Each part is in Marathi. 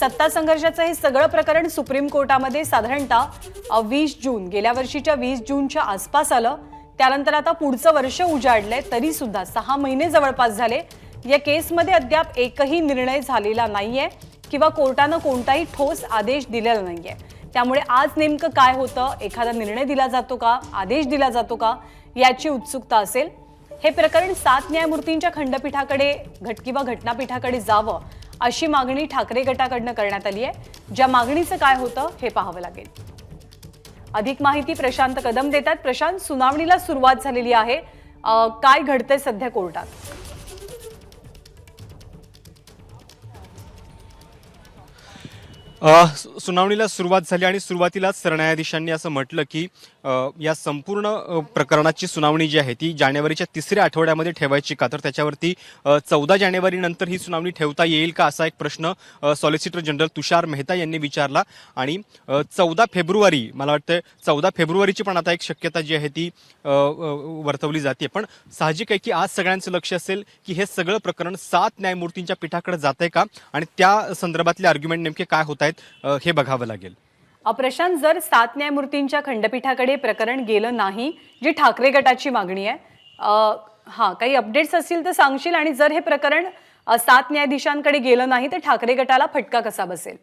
सत्ता संघर्षाचं हे सगळं प्रकरण सुप्रीम कोर्टामध्ये साधारणतः 20 जून गेल्या वर्षीच्या 20 जूनच्या आसपास आलं। त्यानंतर आता पुढचं वर्ष उजाडलंय, तरी सुद्धा 6 महिने जवळपास झाले। या केसमध्ये अद्याप एकही निर्णय झालेला नाहीये किंवा कोर्टानं कोणताही ठोस आदेश दिलेला नाहीये। त्यामुळे आज नेमकं काय होतं, एखादा निर्णय दिला जातो का, आदेश दिला जातो का, याची उत्सुकता असेल। हे प्रकरण 7 न्यायमूर्तींच्या खंडपीठाकडे किंवा घटनापीठाकडे जावं अशी मागणी ठाकरे गटाकडनं करण्यात आली आहे। ज्या मागणीचं काय होतं हे पाहावं लागेल। अधिक माहिती प्रशांत कदम देतात। प्रशांत, सुनावणीला सुरुवात झालेली आहे, काय घडतंय सध्या कोर्टात? सुनावणीला सुरुवात झाली आणि सुरुवातीलाच सरन्यायाधीशांनी असं म्हटलं की या संपूर्ण प्रकरणाची सुनावणी जी आहे ती जानेवारीच्या 3ऱ्या आठवड्यामध्ये ठेवायची का, तर त्याच्यावरती 14 जानेवारी नंतर ही सुनावणी ठेवता येईल का असा एक प्रश्न सॉलिसिटर जनरल तुषार मेहता यांनी विचारला। आणि 14 फेब्रुवारी, मला वाटतं 14 फेब्रुवारीची पण आता एक शक्यता जी आहे ती वर्तवली जाते। पण साहजिक आहे की आज सगळ्यांचं लक्ष असेल की हे सगळं प्रकरण 7 न्यायमूर्तींच्या पीठाकडे जातंय का आणि त्या संदर्भातले आर्ग्युमेंट नेमके काय होत आहेत हे बघावं लागेल। प्रशांत, जर 7 न्यायमूर्तींच्या खंडपीठाकडे प्रकरण गेलं नाही, जी ठाकरे गटाची मागणी आहे, काही अपडेट्स असतील तर सांगशील? आणि जर हे प्रकरण 7 न्यायाधीशांकडे गेलं नाही तर ठाकरे गटाला फटका कसा बसेल?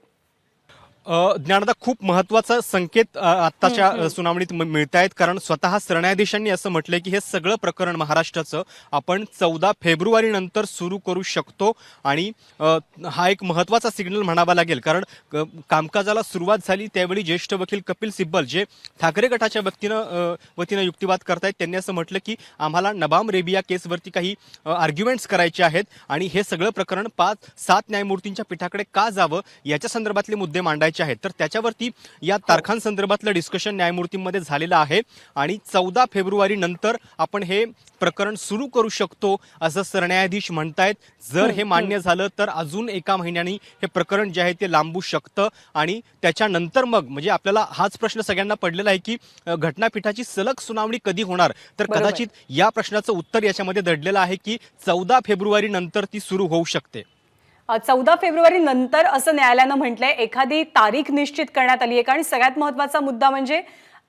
ज्ञानदा, खूप महत्वाचा संकेत आत्ताच्या सुनावणीत मिळत आहेत, कारण स्वतः सरन्यायाधीशांनी असं म्हटलंय की हे सगळं प्रकरण महाराष्ट्राचं आपण 14 फेब्रुवारी नंतर सुरू करू शकतो। आणि हा एक महत्वाचा सिग्नल म्हणावा लागेल, कारण कामकाजाला सुरुवात झाली त्यावेळी ज्येष्ठ वकील कपिल सिब्बल जे ठाकरे गटाच्या वतीनं युक्तिवाद करतायत, त्यांनी असं म्हटलं की आम्हाला नबाम रेबिया केसवरती काही आर्ग्युमेंट्स करायचे आहेत आणि हे सगळं प्रकरण 5-7 न्यायमूर्तींच्या पीठाकडे का जावं याच्या संदर्भातले मुद्दे मांडायचे आहेत। तर त्याच्यावरती या तारखांसंदर्भातलं डिस्कशन न्यायमूर्तींमध्ये झालेलं आहे आणि 14 फेब्रुवारी नंतर आपण हे प्रकरण सुरू करू शकतो असं सरन्यायाधीश म्हणतायत। जर हे मान्य झालं तर अजून एका महिन्याने हे प्रकरण जे आहे ते लांबू शकतं आणि त्याच्यानंतर मग म्हणजे आपल्याला हाच प्रश्न सगळ्यांना पडलेला आहे की घटनापीठाची सलग सुनावणी कधी होणार, तर कदाचित या प्रश्नाचं उत्तर याच्यामध्ये दडलेलं आहे की 14 फेब्रुवारी नंतर ती सुरू होऊ शकते। 14 फेब्रुवारी नंतर असं न्यायालयानं म्हटलंय। एखादी तारीख निश्चित करण्यात आली आहे का? आणि सगळ्यात महत्त्वाचा मुद्दा म्हणजे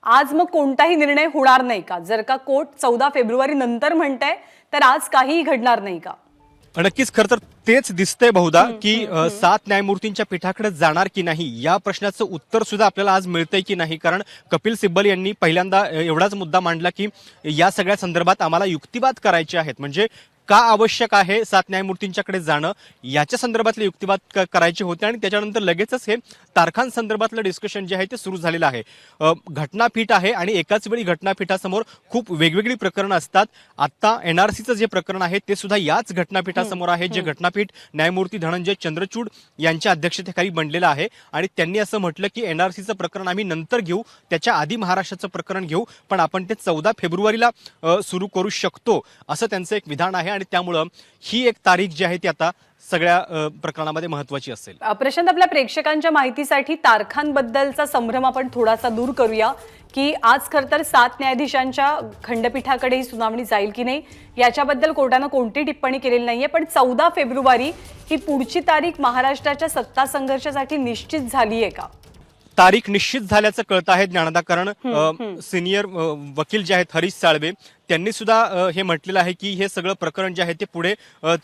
आज मग कोणताही निर्णय होणार नाही का? जर का कोर्ट 14 फेब्रुवारी नंतर म्हणतंय तर आज काहीही घडणार नाही का? नक्कीच, खरं तर तेच दिसतंय बहुधा की 7 न्यायमूर्तींच्या पीठाकडे जाणार की नाही या प्रश्नाचं उत्तर सुद्धा आपल्याला आज मिळतंय की नाही। कारण कपिल सिब्बल यांनी पहिल्यांदा एवढाच मुद्दा मांडला की या सगळ्या संदर्भात आम्हाला युक्तिवाद करायचे आहेत, म्हणजे का आवश्यक आहे 7 न्यायमूर्तींच्याकडे जाणं याच्या संदर्भातले युक्तिवाद करायचे होते। आणि त्याच्यानंतर लगेचच हे तारखांसंदर्भातलं डिस्कशन जे आहे ते सुरू झालेलं आहे। घटनापीठ आहे आणि एकाच वेळी घटनापीठासमोर खूप वेगवेगळी प्रकरणं असतात। आता NRCचं जे प्रकरण आहे ते सुद्धा याच घटनापीठासमोर आहे, जे घटनापीठ न्यायमूर्ती धनंजय चंद्रचूड यांच्या अध्यक्षतेखाली बनलेलं आहे। आणि त्यांनी असं म्हटलं की NRCचं प्रकरण आम्ही नंतर घेऊ, त्याच्या आधी महाराष्ट्राचं प्रकरण घेऊ, पण आपण ते 14 फेब्रुवारीला सुरू करू शकतो असं त्यांचं एक विधान आहे। आणि त्यामुळं ही एक तारीख जी आहे ती आता सगळ्या प्रकरणामध्ये महत्वाची असेल। प्रशांत, आपल्या प्रेक्षकांच्या माहितीसाठी तारखांबद्दलचा संभ्रम आपण थोडासा दूर करूया की आज खरं तर 7 न्यायाधीशांच्या खंडपीठाकडे ही सुनावणी जाईल की नाही याच्याबद्दल कोर्टानं कोणती टिप्पणी केलेली नाहीये। पण 14 फेब्रुवारी ही पुढची तारीख महाराष्ट्राच्या सत्ता संघर्षासाठी निश्चित झाली आहे का? तारीख निश्चित झाल्याचं कळतं आहे ज्ञानदा, कारण सिनियर वकील जे आहेत हरीश साळवे त्यांनी सुद्धा हे म्हटलेलं आहे की हे सगळं प्रकरण जे आहे ते पुढे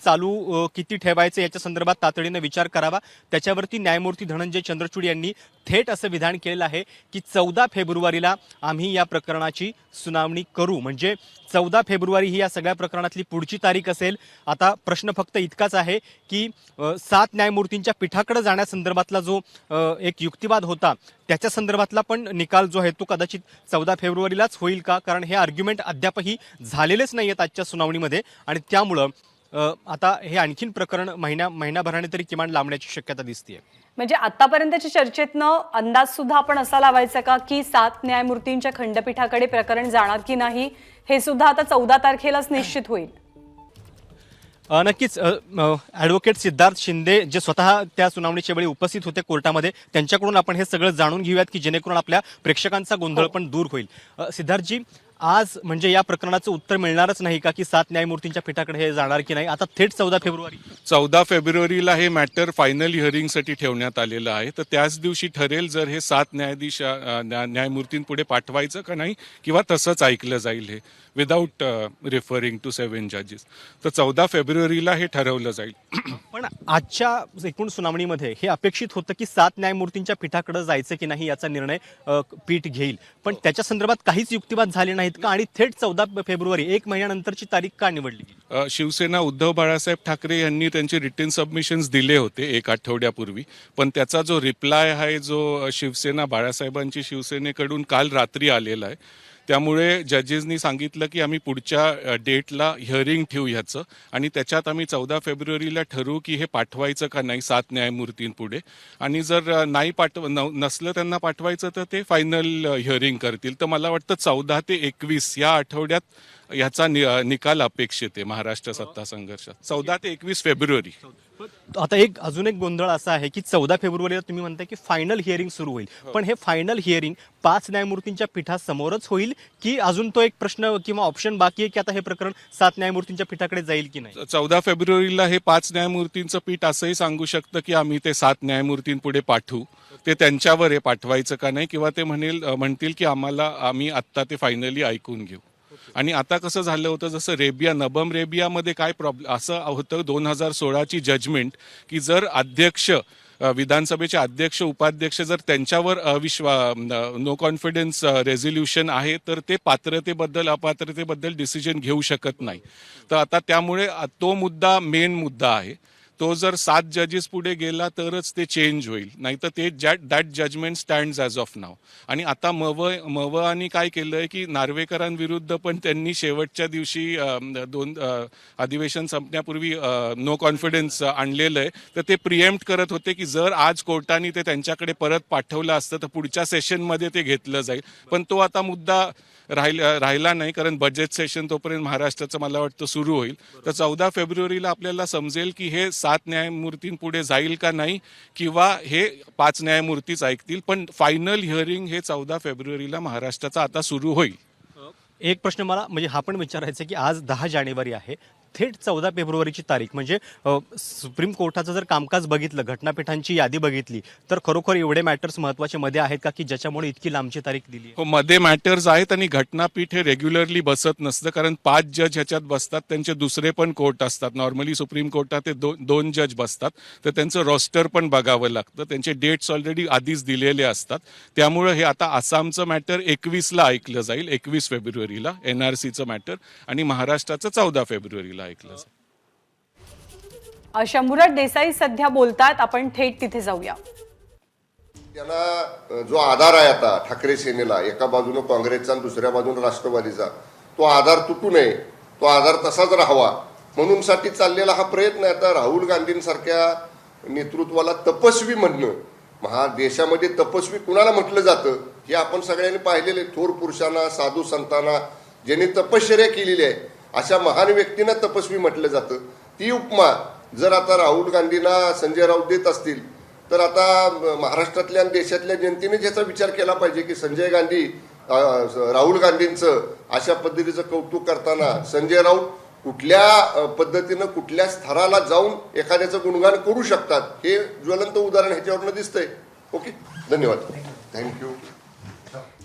चालू किती ठेवायचं याच्या संदर्भात तातडीनं विचार करावा। त्याच्यावरती न्यायमूर्ती धनंजय चंद्रचूड यांनी थेट असं विधान केलेलं आहे की 14 फेब्रुवारीला आम्ही या प्रकरणाची सुनावणी करू, म्हणजे 14 फेब्रुवारी ही या सगळ्या प्रकरणातली पुढची तारीख असेल। आता प्रश्न फक्त इतकाच आहे की 7 न्यायमूर्तींच्या पीठाकडे जाण्यासंदर्भातला जो एक युक्तिवाद होता त्याच्या संदर्भातला पण निकाल जो आहे तो कदाचित 14 फेब्रुवारीलाच होईल का, कारण हे आर्ग्युमेंट अद्यापही झालेलेच नाही आहेत आजच्या सुनावणीमध्ये। आणि त्यामुळं आता हे आणखीन प्रकरण महिनाभराने तरी किमान लांबण्याची शक्यता दिसतेय। म्हणजे आतापर्यंतच्या चर्चेतनं अंदाज सुद्धा आपण असा लावायचा का की 7 न्यायमूर्तींच्या खंडपीठाकडे प्रकरण जाणार की नाही हे सुद्धा आता 14 तारखेलाच निश्चित होईल? नक्कीच ॲडव्होकेट सिद्धार्थ शिंदे जे स्वतः त्या सुनावणीच्या वेळी उपस्थित होते कोर्टामध्ये, त्यांच्याकडून आपण हे सगळं जाणून घेऊयात की जेणेकरून आपल्या प्रेक्षकांचा गोंधळ पण दूर होईल। सिद्धार्थजी, आज म्हणजे या प्रकरणाचं उत्तर मिळणारच नाही का, की 7 न्यायमूर्तींच्या पीठाकडे हे जाणार की नाही? आता थेट 14 फेब्रुवारी 14 फेब्रुवारीला हे मॅटर फायनल हिअरिंगसाठी ठेवण्यात आलेलं आहे. तर त्याच दिवशी ठरेल जर हे 7 न्यायाधीश न्यायमूर्तींपुढे पाठवायचं का नाही, किंवा तसंच ऐकलं जाईल हे विदाऊट रेफरिंग टू 7 जजेस. तर 14 फेब्रुवारीला हे ठरवलं जाईल. पण आजच्या एकूण सुनावणीमध्ये हे अपेक्षित होतं की 7 न्यायमूर्तींच्या पीठाकडे जायचं की नाही याचा निर्णय पीठ घेईल, पण त्याच्या संदर्भात काहीच युक्तिवाद झाले नाहीत का? आणि थेट 14 फेब्रुवारी 1 महिन्यानंतरची तारीख का निवडली? शिवसेना उद्धव बाळासाहेब ठाकरे यांनी त्यांचे रिटन सबमिशन्स दिले होते 1 आठवड्यापूर्वी, पण त्याचा जो रिप्लाय आहे, जो शिवसेना बाळासाहेबांची शिवसेनेकडून काल रात्री आलेला आहे, त्यामुळे जजेसनी सांगितलं की आम्ही पुढच्या डेटला हिअरिंग ठेवू ह्याचं, आणि त्याच्यात आम्ही 14 फेब्रुवारीला ठरवू की हे पाठवायचं का नाही 7 न्यायमूर्तींपुढे. आणि जर नाही नसलं त्यांना पाठवायचं तर ते फायनल हिअरिंग करतील. तर मला वाटतं 14 ते 21 या आठवड्यात याचा निकाल अपेक्षित आहे महाराष्ट्र सत्ता संघर्षात. 14 ते 21 फेब्रुवारी. आता अजून एक गोंधळ असा आहे की 14 फेब्रुवारीला तुम्ही म्हणताय की फायनल हिअरिंग सुरू होईल, पण हे फायनल हिअरिंग 5 न्यायमूर्तींच्या पीठासमोरच होईल की अजून तो एक प्रश्न किंवा ऑप्शन बाकी आहे की आता हे प्रकरण 7 न्यायमूर्तींच्या पीठाकडे जाईल की नाही? 14 फेब्रुवारीला हे 5 न्यायमूर्तींचं पीठ असंही सांगू शकतं की आम्ही ते 7 न्यायमूर्तींपुढे पाठवू. ते त्यांच्यावर हे पाठवायचं का नाही, किंवा ते म्हणतील की आम्ही आत्ता ते फायनली ऐकून घेऊ. आणि आता कसं झालं होतं, जसं नबम रेबियामध्ये काय प्रॉब्लेम असं होतं 2016ची जजमेंट, की जर अध्यक्ष विधानसभेचे अध्यक्ष उपाध्यक्ष जर त्यांच्यावर नो कॉन्फिडन्स रेझोल्युशन आहे तर ते पात्रतेबद्दल अपात्रतेबद्दल डिसिजन घेऊ शकत नाही. तर आता त्यामुळे तो मुद्दा मेन मुद्दा आहे. तो जर 7 जजेस पुढे गेला तरच ते चेंज होईल, नाहीतर ते that judgement stands as of now. आणि आता मवआनी काय केलंय की नार्वेकरांविरुद्ध पण त्यांनी शेवटच्या दिवशी अधिवेशन संपण्यापूर्वी नो कॉन्फिडन्स आणलेलं आहे. तर ते प्रिएम्प्ट करत होते की जर आज कोर्टाने ते त्यांच्याकडे परत पाठवलं असतं तर पुढच्या सेशनमध्ये ते घेतलं जाईल. पण तो आता मुद्दा राहिला नाही, कारण बजेट सेशन तोपर्यंत महाराष्ट्राचं मला वाटतं सुरू होईल. तर 14 फेब्रुवारीला आपल्याला समजेल की हे 7 न्यायमूर्तींपुढे जाईल का नाही, किंवा हे 5 न्यायमूर्तीच ऐकतील. पण फायनल हिअरिंग हे 14 फेब्रुवारीला महाराष्ट्राचा आता सुरू होईल. एक प्रश्न मला म्हणजे हा पण विचारायचा की आज 10 जानेवारी आहे, थेट 14 फेब्रुवारीची तारीख म्हणजे सुप्रीम कोर्टाचं जर कामकाज बघितलं, घटनापीठांची यादी बघितली, तर खरोखर एवढे मॅटर्स महत्त्वाचे मध्ये आहेत का की ज्याच्यामुळे इतकी लांबची तारीख दिली? हो, मध्ये मॅटर्स आहेत, आणि घटनापीठ हे रेग्युलरली बसत नसतं, कारण 5 जज ह्याच्यात बसतात. त्यांचे दुसरे पण कोर्ट असतात. नॉर्मली सुप्रीम कोर्टात ते 2 जज बसतात, तर त्यांचं रोस्टर पण बघावं लागतं. त्यांचे डेट्स ऑलरेडी आधीच दिलेले असतात. त्यामुळे हे आता आसामचं मॅटर 21ला ऐकलं जाईल, 21 फेब्रुवारीला NRCचं मॅटर, आणि महाराष्ट्राचं 14 फेब्रुवारीला ऐकलं जाईल. शंभूराज देसाई सध्या बोलतात, आपण थेट तिथे जाऊया. त्यांना जो आधार आहे आता ठाकरे सेनेला, एका बाजूने काँग्रेसचा आणि दुसऱ्या बाजूने राष्ट्रवादीचा, तो आधार तुटू नये, तो आधार तसाच राहावा म्हणून साठी चाललेला हा प्रयत्न आहे. आता राहुल गांधींसारख्या नेतृत्वाला तपस्वी म्हणणं, देशामध्ये तपस्वी कुणाला म्हटलं जातं हे आपण सगळ्यांनी पाहिलेले. थोर पुरुषांना, साधू संतांना, ज्यांनी तपश्चर्या केलेली आहे, अशा महान व्यक्तींना तपस्वी म्हटलं जातं. ती उपमा जर आता राहुल गांधींना संजय राऊत देत असतील तर आता महाराष्ट्रातल्या आणि देशातल्या जनतेने याचा विचार केला पाहिजे की संजय गांधी राहुल गांधींचं अशा पद्धतीचं कौतुक करताना संजय राऊत कुठल्या पद्धतीनं कुठल्या स्तराला जाऊन एखाद्याचं गुणगान करू शकतात, हे ज्वलंत उदाहरण ह्याच्यावरनं दिसतंय. ओके, धन्यवाद, थँक्यू.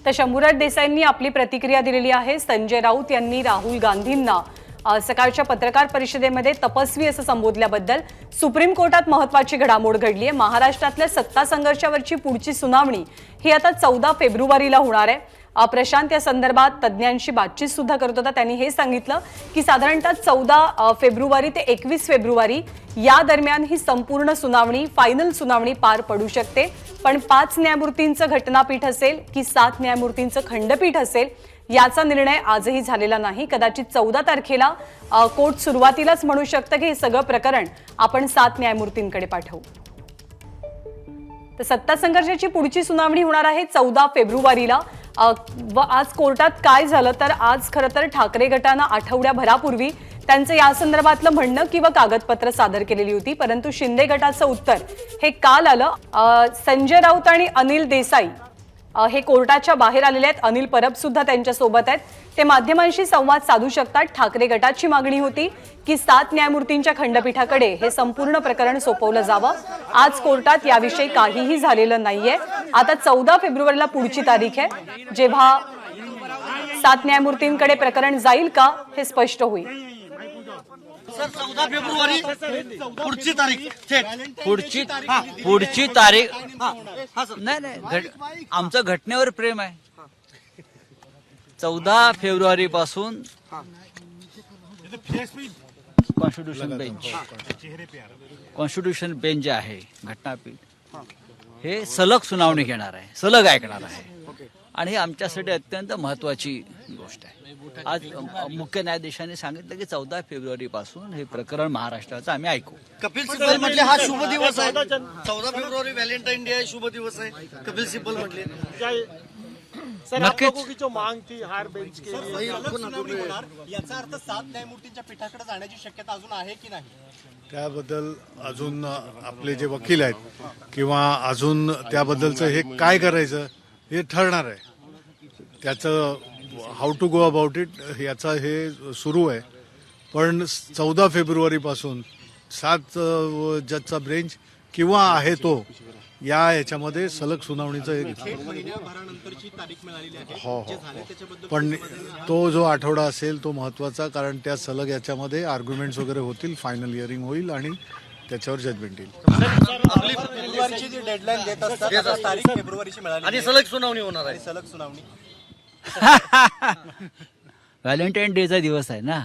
तर शंभूराज देसाईंनी आपली प्रतिक्रिया दिलेली आहे. संजय राऊत यांनी राहुल गांधींना सकाळच्या पत्रकार परिषदेमध्ये तपस्वी असं संबोधल्याबद्दल. सुप्रीम कोर्टात महत्त्वाची घडामोड घडली आहे. महाराष्ट्रातल्या सत्ता संघर्षावरची पुढची सुनावणी ही आता 14 फेब्रुवारीला होणार आहे. प्रशांत या संदर्भात तज्ज्ञांशी बातचीत सुद्धा करत होता. त्यांनी हे सांगितलं की साधारणतः 14 फेब्रुवारी ते 21 फेब्रुवारी या दरम्यान ही संपूर्ण सुनावणी, फायनल सुनावणी पार पडू शकते. पण 5 न्यायमूर्तींचं घटनापीठ असेल की 7 न्यायमूर्तींचं खंडपीठ असेल याचा निर्णय आजही झालेला नाही. कदाचित 14 तारखेला कोर्ट सुरुवातीलाच म्हणू शकतं की हे सगळं प्रकरण आपण 7 न्यायमूर्तींकडे पाठवू. तर सत्ता संघर्षाची पुढची सुनावणी होणार आहे 14 फेब्रुवारीला. व आज कोर्टात काय झालं तर आज खरं तर ठाकरे गटानं आठवड्याभरापूर्वी त्यांचं या संदर्भातलं म्हणणं किंवा कागदपत्र सादर केलेली होती, परंतु शिंदे गटाचं उत्तर हे काल आलं. संजय राऊत आणि अनिल देसाई हे कोर्टाच्या बाहेर आलेले आहेत. अनिल परब सुद्धा त्यांच्या सोबत आहेत. ते माध्यमांशी संवाद साधू शकतात. ठाकरे गटाची मागणी होती की 7 न्यायमूर्तींच्या खंडपीठाकडे हे संपूर्ण प्रकरण सोपवलं जावं. आज कोर्टात याविषयी काहीही झालेलं नाहीये. आता 14 फेब्रुवारीला पुढची तारीख आहे, जेव्हा 7 न्यायमूर्तींकडे प्रकरण जाईल का हे स्पष्ट होईल. सर 14 फेब्रुवारी पुढची तारीख थेट पुढची तारीख नाही आमचं घटनेवर प्रेम आहे. 14 फेब्रुवारी पासून कॉन्स्टिट्यूशन बेंच जे आहे घटनापीठ हे सलग सुनावणी घेणार आहे, सलग ऐकणार आहे आणि हे आमच्यासाठी अत्यंत महत्वाची गोष्ट आहे. आज मुख्य न्यायाधीशांनी सांगितलं की 14 फेब्रुवारी पासून हे प्रकरण महाराष्ट्राचं आम्ही ऐकू. कपिल सिब्बल म्हटले हा शुभ दिवस आहे. 14 फेब्रुवारी व्हॅलेंटाईन डे आहे, शुभ दिवस आहे. कपिल सिब्बल म्हटले नक्कीच जो मांग थी हार बेंच के लिए याचा अर्थ 7 न्यायमूर्तींच्या पीठाकडे जाण्याची शक्यता अजून आहे की नाही? त्याबद्दल अजून आपले जे वकील आहेत किंवा अजून त्याबद्दलचं हे काय करायचं हे ठरणार आहे. त्याचं how to go about it याचा हे सुरू आहे. पण 14 फेब्रुवारीपासून 7 जजचा बेंच किंवा आहे तो याच्यामध्ये सलग सुनावणीचं हे हो हो पण तो जो आठवडा असेल तो महत्वाचा, कारण त्या सलग याच्यामध्ये आर्ग्युमेंट्स वगैरे होतील, फायनल हिअरिंग होईल आणि त्याच्यावर जजमेंट येईल. फेब्रुवारीची जी डेडलाईन देत असतात तारीख फेब्रुवारीची मिळाली आणि सलग सुनावणी होणार आहे. सलग सुनावणी व्हॅलेंटाईन डेचा दिवस आहे ना,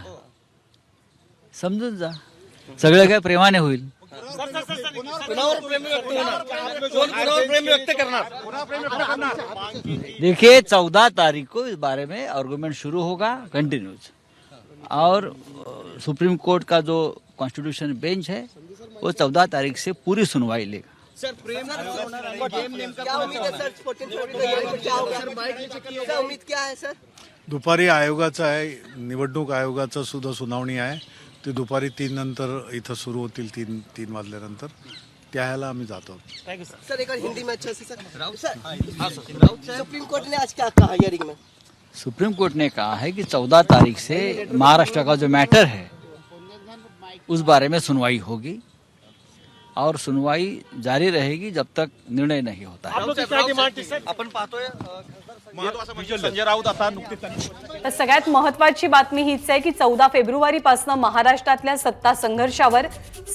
समजून जा. सगळं काय प्रेमाने होईल. कुणावर प्रेम व्यक्त होणार, कोण कुणावर प्रेम व्यक्त करणार. देखिए 14 तारीख को इस बारे में आर्गुमेंट शुरू होगा कंटिन्यूज और सुप्रीम कोर्ट का जो कॉन्स्टिट्यूशन बेंच है वो 14 तारीख से पूरी सुनवाई लेगा. सर प्रेम क्या उम्मीद है सर? 14 फेब्रुवारी क्या होगा सर? बाईट उम्मीद क्या है सर? दुपारी आयोगाचं आहे, निवडणूक आयोगाचं सुद्धा सुनावणी आहे. ती दुपारी 3 नंतर इथं सुरू होतील. 3 वाजल्यानंतर त्याला आम्ही जातो. सर एक बार हिंदी में अच्छे से सर सुप्रीम कोर्ट ने आज क्या कहा हियरिंग में? सुप्रीम कोर्ट ने कहा है कि 14 तारीख से महाराष्ट्र का जो मैटर है उस बारे में सुनवाई होगी और सुनवाई जारी रहेगी जब तक निर्णय नहीं होता है. आपण पाहतोय संजय राऊत आता तर सगळ्यात महत्वाची बातमी हीच आहे की 14 फेब्रुवारीपासून महाराष्ट्रातल्या सत्ता संघर्षावर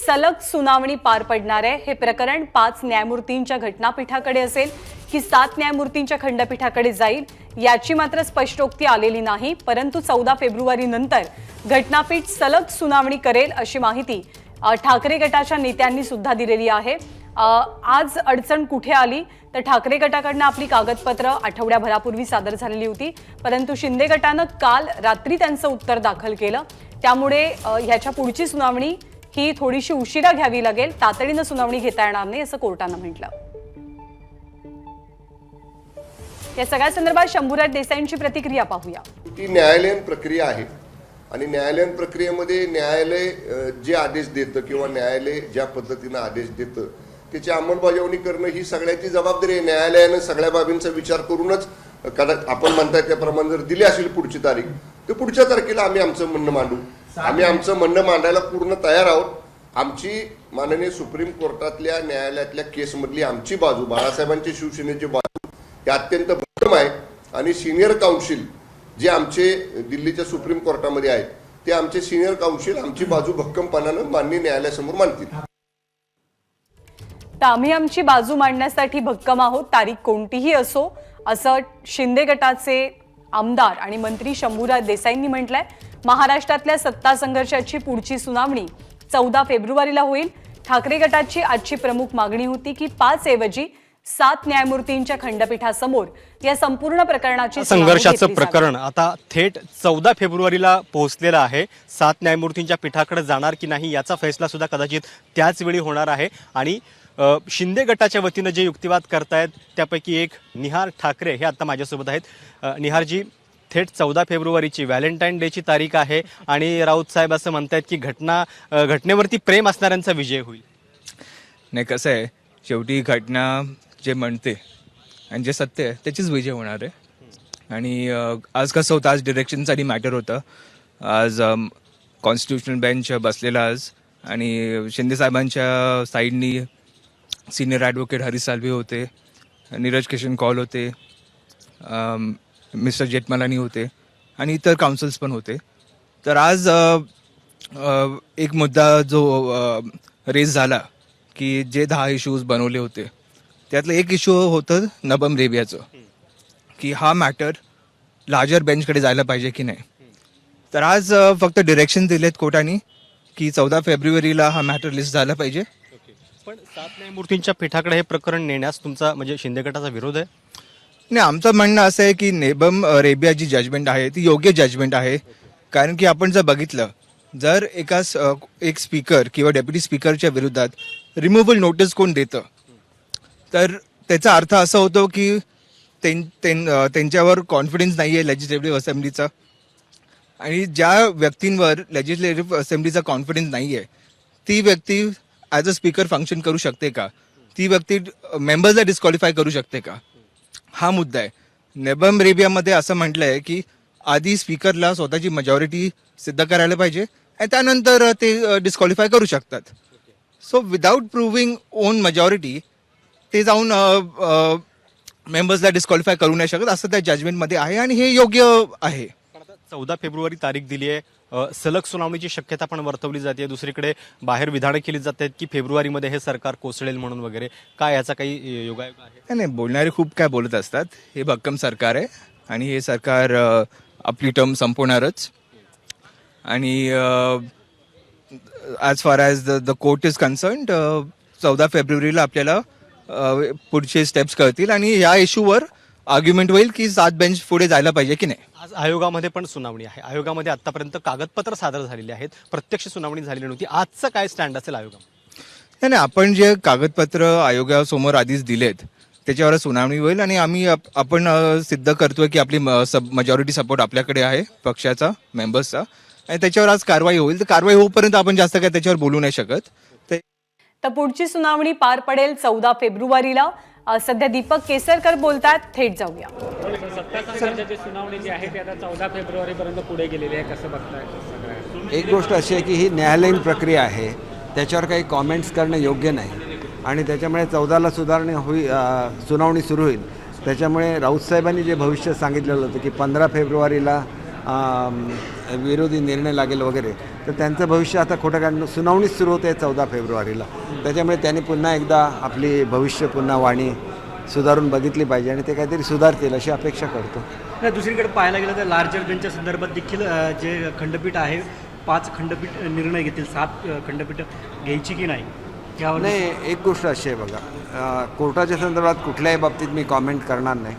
सलग सुनावणी पार पडणार आहे. हे प्रकरण 5 न्यायमूर्तींच्या घटनापीठाकडे असेल की 7 न्यायमूर्तींच्या खंडपीठाकडे जाईल याची मात्र स्पष्टोक्ती आलेली नाही. परंतु 14 फेब्रुवारी नंतर घटनापीठ सलग सुनावणी करेल अशी माहिती ठाकरे गटाच्या नेत्यांनी सुद्धा दिलेली आहे. आज अडचण कुठे आली तर ठाकरे गटाकडनं आपली कागदपत्र आठवड्याभरापूर्वी सादर झालेली होती, परंतु शिंदे गटानं काल रात्री त्यांचं उत्तर दाखल केलं. त्यामुळे ह्याच्या पुढची सुनावणी ही थोडीशी उशिरा घ्यावी लागेल, तातडीनं सुनावणी घेता येणार नाही असं कोर्टानं म्हटलं. या सगळ्या संदर्भात शंभूराज देसाईंची प्रतिक्रिया पाहूया. ती न्यायालयीन प्रक्रिया आहे आणि न्यायालयीन प्रक्रियेमध्ये न्यायालय जे आदेश देतं किंवा न्यायालय ज्या पद्धतीनं आदेश देतं त्याची अंमलबजावणी करणं ही सगळ्याची जबाबदारी आहे. न्यायालयानं सगळ्या बाबींचा विचार करूनच कदाचित आपण म्हणताय त्याप्रमाणे जर दिली असेल पुढची तारीख तर पुढच्या तारखेला आम्ही आमचं म्हणणं मांडू. आम्ही आमचं म्हणणं मांडायला पूर्ण तयार आहोत. आमची माननीय सुप्रीम कोर्टातल्या न्यायालयातल्या केसमधली आमची बाजू, बाळासाहेबांची शिवसेनेची बाजू ही अत्यंत भक्कम आहे आणि सिनियर काउन्सिल जे आमचे दिल्लीच्या सुप्रीम कोर्टामध्ये आहेत ते आमचे सिनियर काउन्सिल आमची बाजू भक्कमपणानं माननीय न्यायालयासमोर मांडतील. तर आम्ही आमची बाजू मांडण्यासाठी भक्कम आहोत, तारीख कोणतीही असो असं शिंदे गटाचे आमदार आणि मंत्री शंभूराज देसाईंनी म्हटलंय. महाराष्ट्रातल्या सत्ता संघर्षाची पुढची सुनावणी 14 फेब्रुवारीला होईल. ठाकरे गटाची आजची प्रमुख मागणी होती की 5 ऐवजी 7 न्यायमूर्तींच्या खंडपीठासमोर या संपूर्ण प्रकरणाची संघर्षाचं प्रकरण आता थेट 14 फेब्रुवारीला पोहोचलेलं आहे. 7 न्यायमूर्तींच्या पीठाकडे जाणार की नाही याचा फैसला सुद्धा कदाचित त्याच वेळी होणार आहे. आणि शिंदे गटाच्या वतीनं जे युक्तिवाद करतायत त्यापैकी एक निहार ठाकरे हे आता माझ्यासोबत आहेत. निहारजी, थेट 14 फेब्रुवारीची व्हॅलेंटाईन डेची तारीख आहे आणि राऊत साहेब असं म्हणतायत की घटनेवरती प्रेम असणाऱ्यांचा विजय होईल. नाही, कसं आहे, शेवटी घटना जे म्हणते आणि जे सत्य आहे त्याचीच विजय होणार आहे. आणि आज कसं होतं, आज डिरेक्शनसाठी मॅटर होतं. आज कॉन्स्टिट्युशनल बेंच बसलेला आज, आणि शिंदे साहेबांच्या साईडनी सिनियर ॲडव्होकेट हरीश साल्वे होते, नीरज किशन कौल होते, मिस्टर जेठमलानी होते आणि इतर काउन्सिल्स पण होते. तर आज एक मुद्दा जो रेज झाला की जे 10 इश्यूज बनवले होते त्यातलं एक इश्यू होतं नबम रेबियाचं, की हा मॅटर लार्जर बेंचकडे जायला पाहिजे की नाही. तर आज फक्त डिरेक्शन दिलेत कोर्टाने की 14 फेब्रुवारीला हा मॅटर लिस्ट झाला पाहिजे. पण 7 न्यायमूर्तींच्या पीठाकडे हे प्रकरण नेण्यास तुमचा म्हणजे शिंदे गटाचा विरोध आहे? नाही, आमचं म्हणणं असं आहे की नेबम रेबिया जी जजमेंट आहे ती योग्य जजमेंट आहे. कारण की आपण जर बघितलं, जर एक स्पीकर किंवा डेप्युटी स्पीकरच्या विरोधात रिमूव्हल नोटीस कोण देतं, तर त्याचा अर्थ असा होतो की त्यांच्यावर कॉन्फिडन्स नाही आहे लेजिस्लेटिव्ह असेंब्लीचा. आणि ज्या व्यक्तींवर लेजिस्लेटिव्ह असेंब्लीचा कॉन्फिडन्स नाही आहे ती व्यक्ती ॲज अ स्पीकर फंक्शन करू शकते का? ती व्यक्ती मेंबर्सला डिस्क्वालिफाय करू शकते का? हा मुद्दा आहे. नेबम रेबियामध्ये असं म्हटलं आहे की आधी स्पीकरला स्वतःची मेजॉरिटी सिद्ध करायला पाहिजे आणि त्यानंतर ते डिस्क्वालिफाय करू शकतात. So without proving on majority ते जाऊन मेंबर्सला डिस्क्वालिफाय करू नाही शकत, असं त्या जजमेंटमध्ये आहे आणि हे योग्य आहे. 14 फेब्रुवारी तारीख दिली आहे. सलग सुनावणीची शक्यता पण वर्तवली जाते. दुसरीकडे बाहेर विधानं केली जात आहेत की फेब्रुवारीमध्ये हे सरकार कोसळेल म्हणून वगैरे. काय याचा काही योगायोग आहे? नाही, बोलणारे खूप काय बोलत असतात. हे भक्कम सरकार आहे आणि हे सरकार आपली टर्म संपवणारच. आणि as far as the court is concerned 14 फेब्रुवारीला आपल्याला पुढचे स्टेप्स कळतील आणि या इश्यूवर आर्ग्युमेंट होईल की 7 बेंच पुढे जायला पाहिजे की नाही. आज आयोगामध्ये पण सुनावणी आहे. आयोगामध्ये आतापर्यंत कागदपत्र सादर झालेली आहेत, प्रत्यक्ष सुनावणी झालेली नव्हती. आजचं काय स्टँड असेल आयोगामध्ये? नाही, आपण जे कागदपत्र आयोगासमोर आधीच दिलेत त्याच्यावर सुनावणी होईल आणि आपण सिद्ध करतोय की आपली मेजॉरिटी सपोर्ट आपल्याकडे आहे पक्षाचा, मेंबर्सचा, आणि त्याच्यावर आज कारवाई होईल. तर कारवाई होईपर्यंत आपण जास्त काय त्याच्यावर बोलू नाही शकत. तर पुढची सुनावणी पार पडेल 14 फेब्रुवारीला. सध्या दीपक केसरकर बोलतात, थेट जाऊया. सत्ता संघर्षाची सुनावणी जी आहे ती आता 14 फेब्रुवारीपर्यंत पुढे गेलेली आहे, कसं बघताय? एक गोष्ट अशी आहे की ही न्यायालयीन प्रक्रिया आहे, त्याच्यावर काही कॉमेंट्स करणं योग्य नाही आणि त्याच्यामुळे 14ला सुनावणी सुरू होईल. त्याच्यामुळे राऊत साहेबांनी जे भविष्य सांगितलेलं होतं की 15 फेब्रुवारीला विरोधी निर्णय लागेल वगैरे, तर त्यांचं भविष्य आता खोटं काढणं. सुनावणीच सुरू होते 14 फेब्रुवारीला. त्याच्यामुळे त्यांनी पुन्हा एकदा आपली भविष्य पुन्हा वाणी सुधारून बघितली पाहिजे आणि ते काहीतरी सुधारतील अशी अपेक्षा करतो. नाही, दुसरीकडे पाहायला गेलं तर लार्जर बेंचच्या संदर्भात देखील जे खंडपीठ आहे 5 खंडपीठ निर्णय घेतील, 7 खंडपीठ घ्यायची की नाही यावर? नाही, एक गोष्ट अशी आहे बघा, कोर्टाच्या संदर्भात कुठल्याही बाबतीत मी कॉमेंट करणार नाही.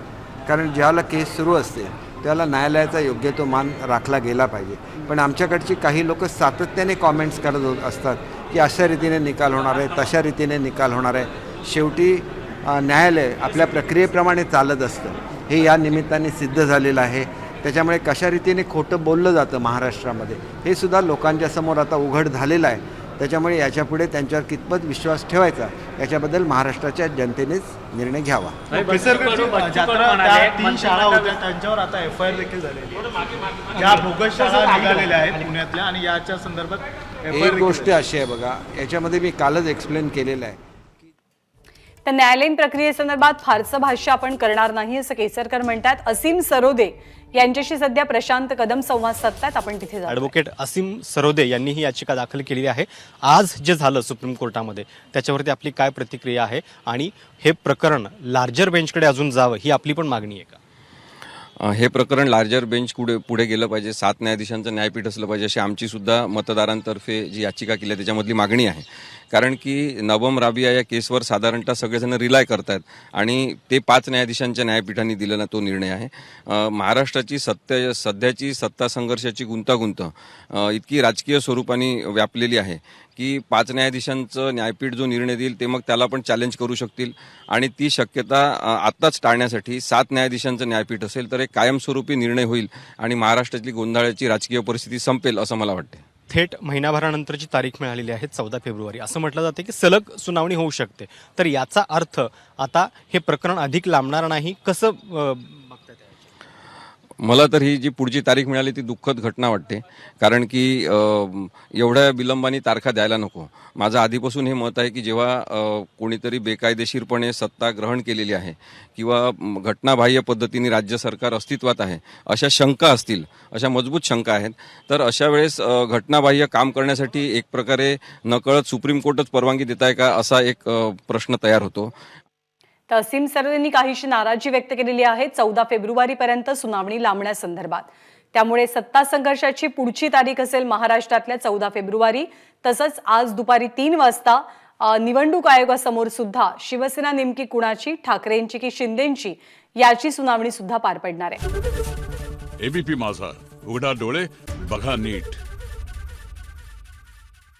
कारण ज्यावेळेला केस सुरू असते त्याला न्यायालयाचा योग्य तो मान राखला गेला पाहिजे. पण आमच्याकडची काही लोक सातत्याने कॉमेंट्स करत असतात की अशा रीतीने निकाल होणार आहे, तशा रीतीने निकाल होणार आहे. शेवटी न्यायालय आपल्या प्रक्रियेप्रमाणे चालत असतं, हे या निमित्ताने सिद्ध झालेलं आहे. त्याच्यामुळे कशा रीतीने खोटं बोललं जातं महाराष्ट्रामध्ये हे सुद्धा लोकांच्या समोर आता उघड झालेलं आहे. त्याच्यामुळे याच्यापुढे त्यांच्यावर कितपत विश्वास ठेवायचा याच्याबद्दल महाराष्ट्राच्या जनतेनेच निर्णय घ्यावा. 3 शाळा होत्या त्यांच्यावर आता FIR देखील झालेली आहे, ज्या बोगस शाळा निघालेल्या आहेत पुण्यातल्या, आणि याच्या संदर्भात एक गोष्ट अशी आहे बघा, याच्यामध्ये मी कालच एक्सप्लेन केलेलं आहे. तर न्यायालयीन प्रक्रियेसंदर्भात फारसं भाष्य आपण करणार नाही असं केसरकर म्हणतात. असीम सरोदे यांच्याशी सध्या प्रशांत कदम संवाद साधतात, आपण तिथे जाऊ. ॲडव्होकेट असीम सरोदे यांनी ही याचिका दाखल केलेली आहे. आज जे झालं सुप्रीम कोर्टामध्ये त्याच्यावरती आपली काय प्रतिक्रिया आहे आणि हे प्रकरण लार्जर बेंचकडे अजून जावं ही आपली पण मागणी आहे का? हे प्रकरण लार्जर बेंच पुढे गेलं पाहिजे, 7 न्यायाधीशांचं न्यायपीठ असलं पाहिजे अशी आमची सुद्धा मतदारांतर्फे जी याचिका केली आहे त्याच्यामधली मागणी आहे. कारण की नबम राबिया या केसवर साधारणतः सगळेजण रिलाय करतात आणि ते 5 न्यायाधीशांच्या न्यायपीठाने दिलेला तो निर्णय आहे. महाराष्ट्राची सध्याची सत्ता संघर्षाची गुंतागुंत इतकी राजकीय स्वरूपाने व्यापलेली आहे की 5 न्यायाधीशांचं न्यायपीठ जो निर्णय देईल ते मग त्याला पण चॅलेंज करू शकतील आणि ती शक्यता आत्ताच टाळण्यासाठी 7 न्यायाधीशांचं न्यायपीठ असेल तर एक कायमस्वरूपी निर्णय होईल आणि महाराष्ट्रातली गोंधळाची राजकीय परिस्थिती संपेल असं मला वाटते. थेट महिनाभरानंतरची तारीख मिळालेली आहे 14 फेब्रुवारी. असं म्हटलं जाते की सलग सुनावणी होऊ शकते. तर याचा अर्थ आता हे प्रकरण अधिक लांबणार नाही, कसं बघताय? मला तर ही जी पुढची तारीख मिळाली ती दुःखद घटना वाटते, कारण की एवढ्या विलंबाने तारखा द्यायला नको. माझं आधीपासून हे मत आहे की जेव्हा कोणीतरी बेकायदेशीरपणे सत्ता ग्रहण केलेली आहे किंवा घटनाबाह्य पद्धतीने राज्य सरकार अस्तित्वात आहे, अशा शंका असतील, अशा मजबूत शंका आहेत, तर अशा वेळेस घटनाबाह्य काम करण्यासाठी एक प्रकारे नकळत सुप्रीम कोर्टच परवानगी देत आहे का, असा एक प्रश्न तयार होतो. तहसीम सरोदेंनी काहीशी नाराजी व्यक्त केलेली आहे 14 फेब्रुवारीपर्यंत सुनावणी लांबण्यासंदर्भात. त्यामुळे सत्ता संघर्षाची पुढची तारीख असेल महाराष्ट्रातल्या 14 फेब्रुवारी. तसंच आज दुपारी 3 वाजता निवडणूक आयोगासमोर सुद्धा शिवसेना नेमकी कुणाची, ठाकरेंची की शिंदेंची, याची सुनावणी सुद्धा पार पडणार आहे. एबीपी माझा, उघडा डोळे बघा नीट.